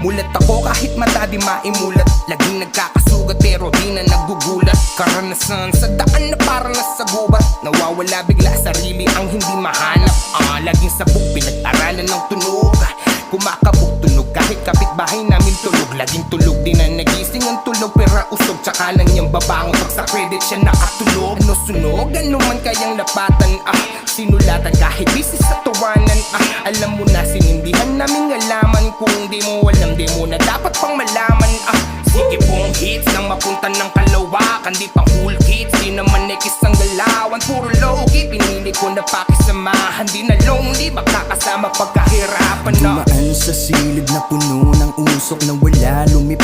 Mulat ako kahit mata di maimulat. Laging nagkakasugat pero di na nagugulat. Karanasan sa daan na parang nasa gubat. Nawawala bigla sarili ang hindi mahanap. Laging sabog pinag-aralan ng tunog. Kumakabog tunog kahit kapitbahay namin tulog. Laging tulog di na nagising ang tulog. Pera usog tsaka lang niyang babangon. Pag sa credit siya nakatulog. Ano sunog? Ano man kayang lapatan? Sinulatan kahit busy sa tawanan. Alam mo na sinindihan naming alaman. Kung di mo alam di mo na dapat pang malaman. Sige pong hits nang mapunta ng kalawakan. Di pang cool kids, di naman nekis ang galawan. Puro low-key, pinili ko na pakisamahan. Di na lonely, makakasama pagkahirapan na dumaan sa silid na puno ng usok na wala lumipas.